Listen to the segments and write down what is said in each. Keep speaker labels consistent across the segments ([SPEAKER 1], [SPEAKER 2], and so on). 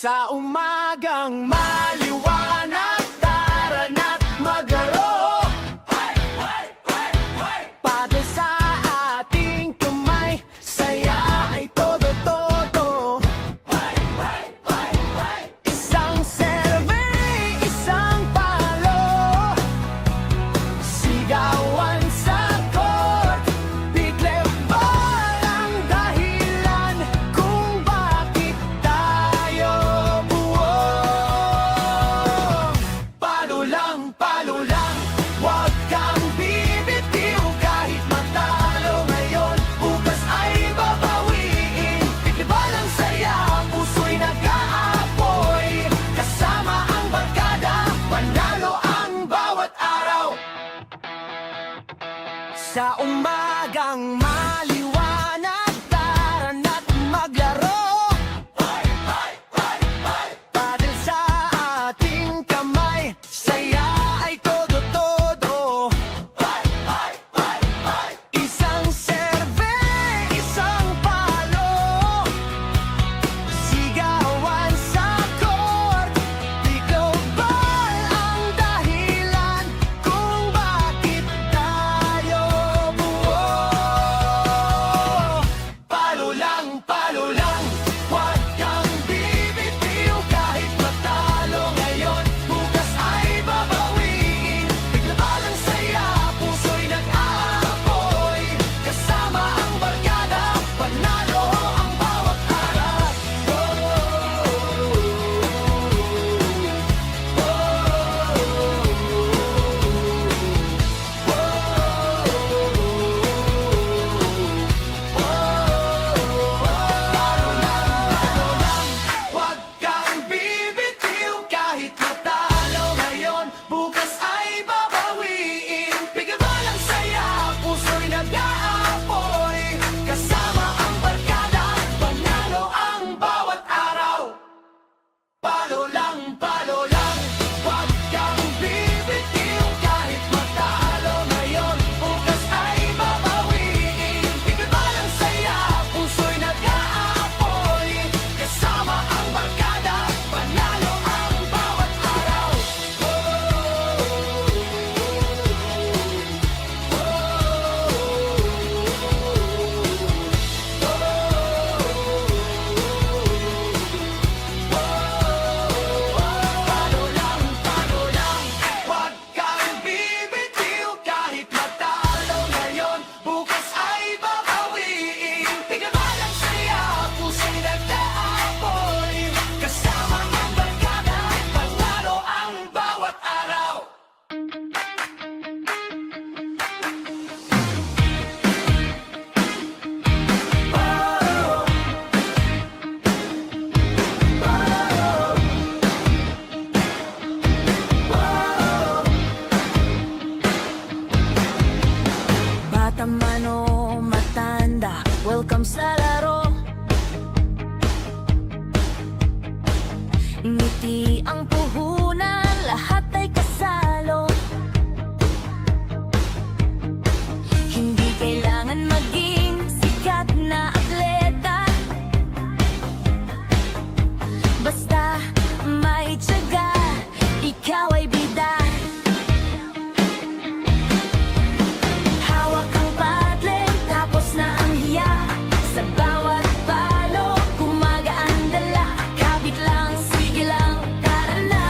[SPEAKER 1] Sa umagang maliwanag, tara na't maglaro. Padel sa ating kamay, saya ay todo-todo. Isang survey, isang palo, sigawan sa court. Pikleball ang dahilan kung bakit tayo buo. Palo lang, huwag kang bibitiw. Kahit matalo ngayon, bukas ay babawiin. Pikleball ang saya, puso'y nag-aapoy. Kasama ang barkada, panalo ang bawat araw. Sa umagang maliwanag, tara na't maglaro. Padel sa ating kamay, saya ay todo-todo. Isang survey, isang palo, sigawan sa court. Pikleball ang dahilan kung bakit tayo buo. Palo lang, huwag kang bibitiw. Kahit matalo ngayon, bukas ay babawiin. Pikleball ang saya, puso'y nag-aapoy. Kasama ang barkada, panalo ang bawat araw. Huwag kang bibitiw. Kahit matalo ngayon, bukas ay babawiin. Pikleball ang saya, puso'y nag-aapoy. Kasama ang barkada, panalo ang bawat araw. Palo lang, huwag kang bibitiw. Kahit matalo ngayon, bukas ay babawiin. Pikleball ang saya, puso'y nag-aapoy. Kasama ang barkada, panalo ang bawat araw. Palo lang, huwag kang bibitiw. Kahit matalo ngayon, bukas ay babawiin. Pikleball ang saya, puso'y nag-aapoy. Kasama ang barkada, panalo ang bawat araw. Bata man o matanda, welcome sa laro. Ngiti ang puhunan, lahat ay kasalo. Hindi kailangan maging sikat na atleta, basta may tiyaga, ikaw ay bida. Hawak ang paddle, tapos na ang hiya. Sa bawat palo, kumagaan dala. Kapit lang, sige lang, tara na.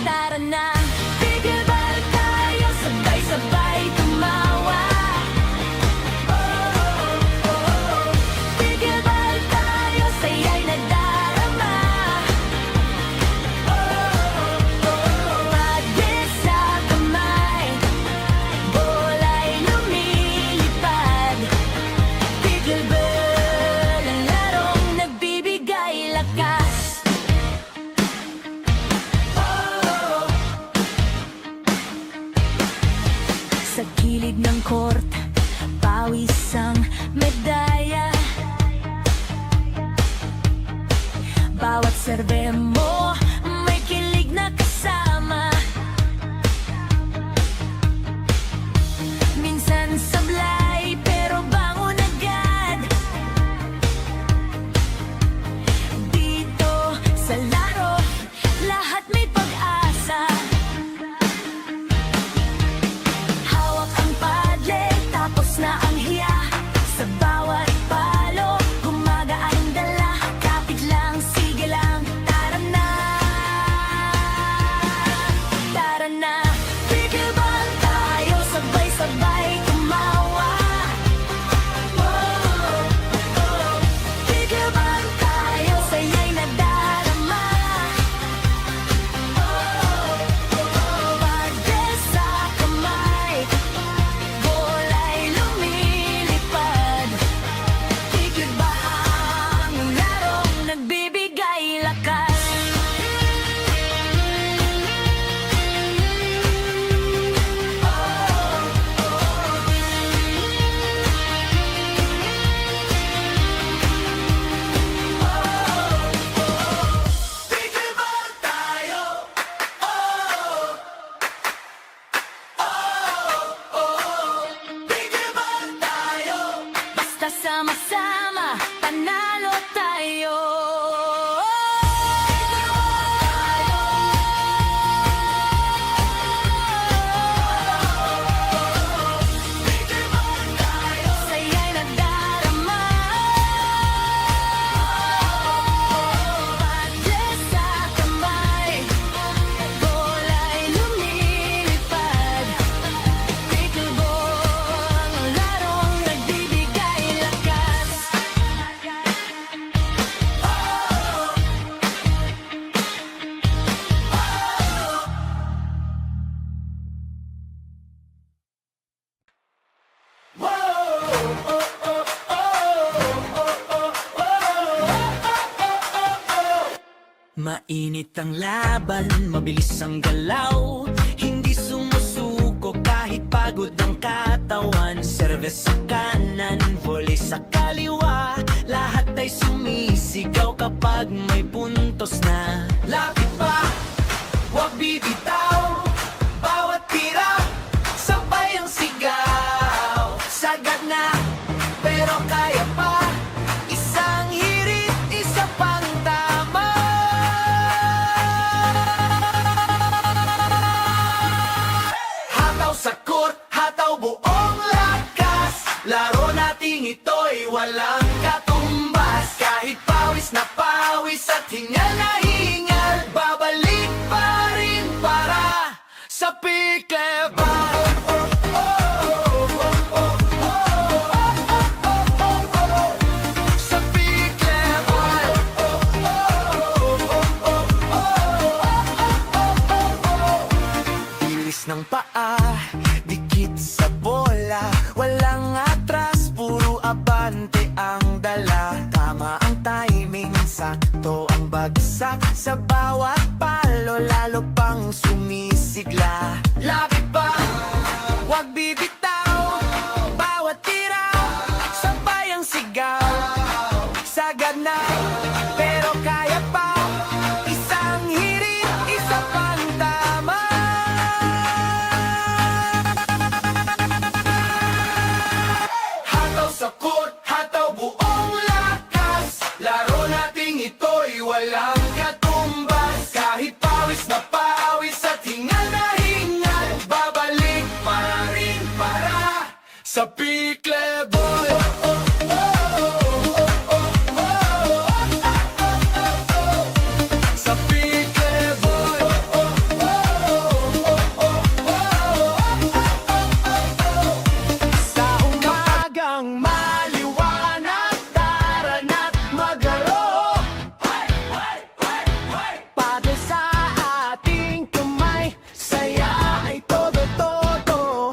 [SPEAKER 1] Tara na, pikleball tayo, sabay-sabay tumawa. Pikleball tayo, saya'y nadarama. Padel sa kamay, bola'y lumilipad. Pickleball ang larong nagbibigay lakas. Sa gilid ng court, pawis ang medaya. Bawat serve mo, may kilig na kasama. Minsan sablay, pero bangon agad.
[SPEAKER 2] Mainit ang laban, mabilis ang galaw, hindi sumusuko kahit pagod ang katawan. Serves sa kanan, volley sa kaliwa, lahat ay sumisigaw kapag may puntos na. Lapit pa, huwag bibitaw, bawat tira, sabay ang sigaw. Sagad na, pero kaya pa, isang hirit, isa pang tama. Hataw sa court, hataw buong lakas, laro nating ito'y walang katumbas. Kahit pawis na pawis at hingal na hingal, babalik pa rin para sa Pickleball. Sa Pickleball. Bilis ng paa, dikit sa bola, walang atras, puro abante ang dala. Tama ang timing, sakto ang bagsak, sa bawat palo lalo pang sumisigla. Lapit pa, huwag bibitaw, bawat tira, sabay ang sigaw. Sagad na, pero kaya pa, isang hirit, isa pang tama. Hataw sa court, hataw buong lakas, laro nating ito'y walang katumbas. Kahit pawis na pawis at hingal na hingal, babalik pa rin para sa Pickleball. Sa Pickleball. Sa umagang maliwanag, tara na't maglaro. Pagod sa ating kamay, saya ay todo-todo.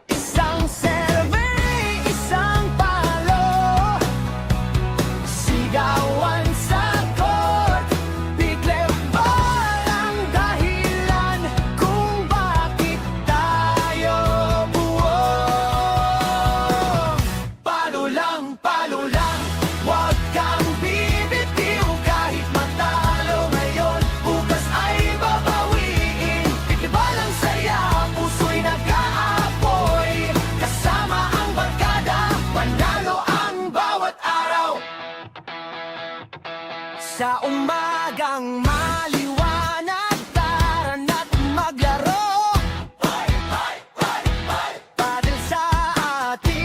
[SPEAKER 2] Isang survey, isang palo, sigawan sa court. Pickleball ang dahilan kung bakit tayo buo. Palo lang, huwag kang bibitiw. Kahit matalo ngayon, bukas ay babawiin. Pickleball ang saya, puso'y nag-aapoy. Kasama ang barkada, panalo ang bawat araw. Sa umagang maliwanag,